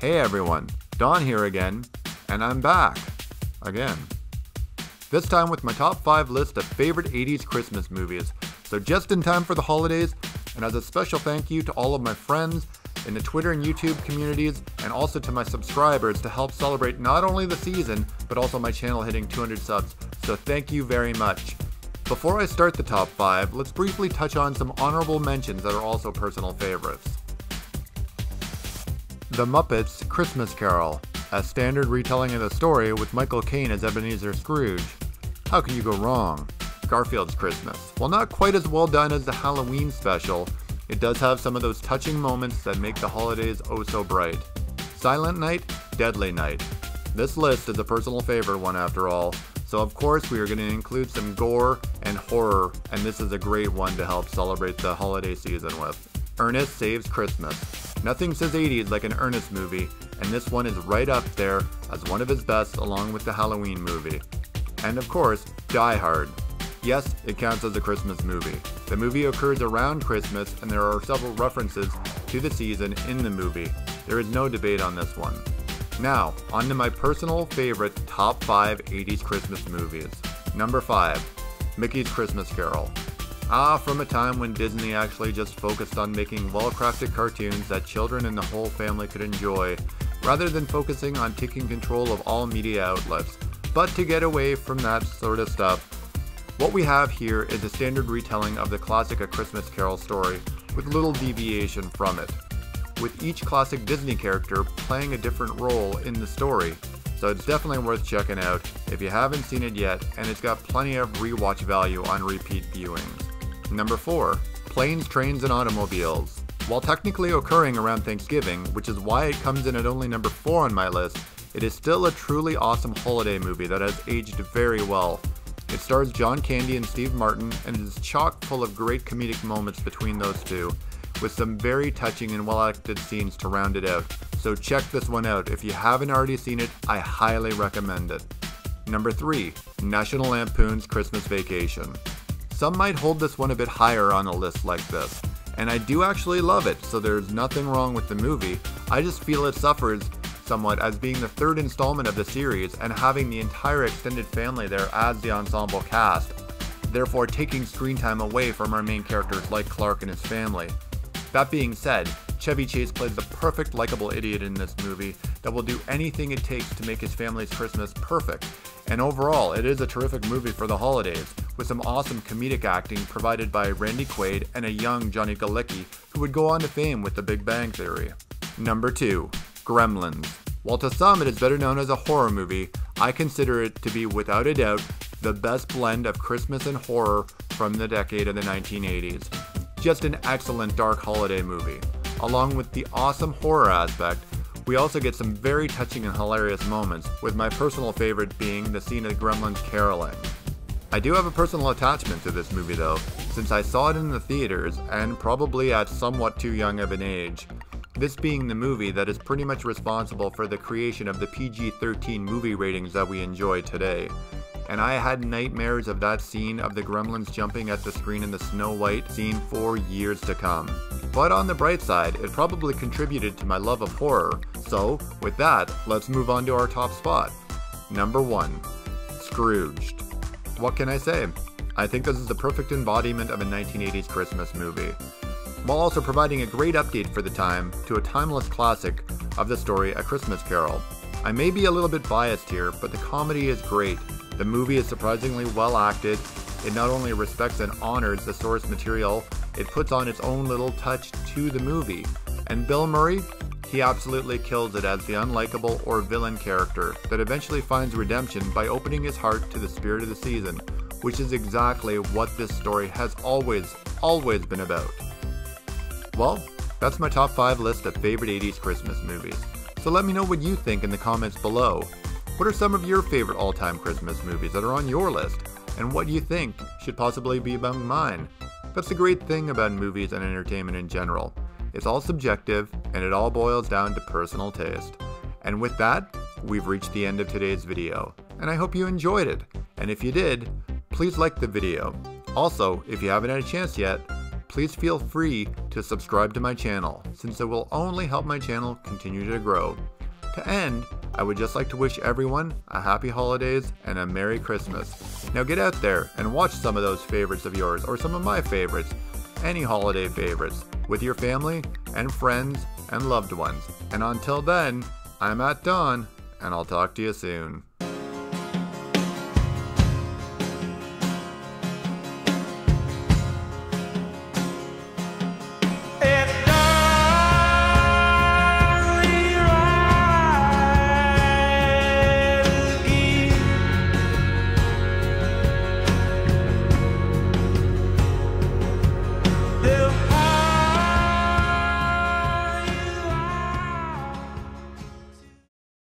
Hey everyone, Don here again, and I'm back. Again. This time with my top 5 list of favorite 80s Christmas movies. So just in time for the holidays, and as a special thank you to all of my friends in the Twitter and YouTube communities, and also to my subscribers to help celebrate not only the season, but also my channel hitting 200 subs. So thank you very much. Before I start the top 5, let's briefly touch on some honorable mentions that are also personal favorites. The Muppets' Christmas Carol, a standard retelling of the story with Michael Caine as Ebenezer Scrooge. How can you go wrong? Garfield's Christmas. While not quite as well done as the Halloween special, it does have some of those touching moments that make the holidays oh so bright. Silent Night, Deadly Night. This list is a personal favorite one after all, so of course we are going to include some gore and horror, and this is a great one to help celebrate the holiday season with. Ernest Saves Christmas. Nothing says 80s like an Ernest movie, and this one is right up there as one of his best along with the Halloween movie. And of course, Die Hard. Yes, it counts as a Christmas movie. The movie occurs around Christmas and there are several references to the season in the movie. There is no debate on this one. Now, on to my personal favorite top 5 80s Christmas movies. Number 5, Mickey's Christmas Carol. From a time when Disney actually just focused on making well-crafted cartoons that children and the whole family could enjoy, rather than focusing on taking control of all media outlets. But to get away from that sort of stuff, what we have here is a standard retelling of the classic A Christmas Carol story with little deviation from it, with each classic Disney character playing a different role in the story. So it's definitely worth checking out if you haven't seen it yet, and it's got plenty of rewatch value on repeat viewings. Number 4, Planes, Trains, and Automobiles. While technically occurring around Thanksgiving, which is why it comes in at only number 4 on my list, it is still a truly awesome holiday movie that has aged very well. It stars John Candy and Steve Martin, and it is chock full of great comedic moments between those two, with some very touching and well-acted scenes to round it out. So check this one out. If you haven't already seen it, I highly recommend it. Number 3, National Lampoon's Christmas Vacation. Some might hold this one a bit higher on a list like this, and I do actually love it, so there's nothing wrong with the movie. I just feel it suffers somewhat as being the third installment of the series and having the entire extended family there as the ensemble cast, therefore taking screen time away from our main characters like Clark and his family. That being said, Chevy Chase plays the perfect likable idiot in this movie that will do anything it takes to make his family's Christmas perfect. And overall, it is a terrific movie for the holidays, with some awesome comedic acting provided by Randy Quaid and a young Johnny Galecki, who would go on to fame with The Big Bang Theory. Number 2, Gremlins. While to some it is better known as a horror movie, I consider it to be without a doubt the best blend of Christmas and horror from the decade of the 1980s. Just an excellent dark holiday movie. Along with the awesome horror aspect, we also get some very touching and hilarious moments, with my personal favorite being the scene of Gremlins caroling. I do have a personal attachment to this movie though, since I saw it in the theaters and probably at somewhat too young of an age. This being the movie that is pretty much responsible for the creation of the PG-13 movie ratings that we enjoy today. And I had nightmares of that scene of the Gremlins jumping at the screen in the Snow White scene for years to come. But on the bright side, it probably contributed to my love of horror. So, with that, let's move on to our top spot. Number 1, Scrooged. What can I say? I think this is the perfect embodiment of a 1980s Christmas movie, while also providing a great update for the time to a timeless classic of the story A Christmas Carol. I may be a little bit biased here, but the comedy is great. The movie is surprisingly well acted. It not only respects and honors the source material, it puts on its own little touch to the movie. And Bill Murray? He absolutely kills it as the unlikable or villain character that eventually finds redemption by opening his heart to the spirit of the season, which is exactly what this story has always been about. Well, that's my top 5 list of favorite 80s Christmas movies. So let me know what you think in the comments below. What are some of your favorite all-time Christmas movies that are on your list, and what do you think should possibly be among mine? That's the great thing about movies and entertainment in general. It's all subjective, and it all boils down to personal taste. And with that, we've reached the end of today's video, and I hope you enjoyed it. And if you did, please like the video. Also, if you haven't had a chance yet, please feel free to subscribe to my channel, since it will only help my channel continue to grow. To end, I would just like to wish everyone a happy holidays and a Merry Christmas. Now get out there and watch some of those favorites of yours, or some of my favorites, any holiday favorites, with your family and friends and loved ones. And until then, I'm at Dawn, and I'll talk to you soon.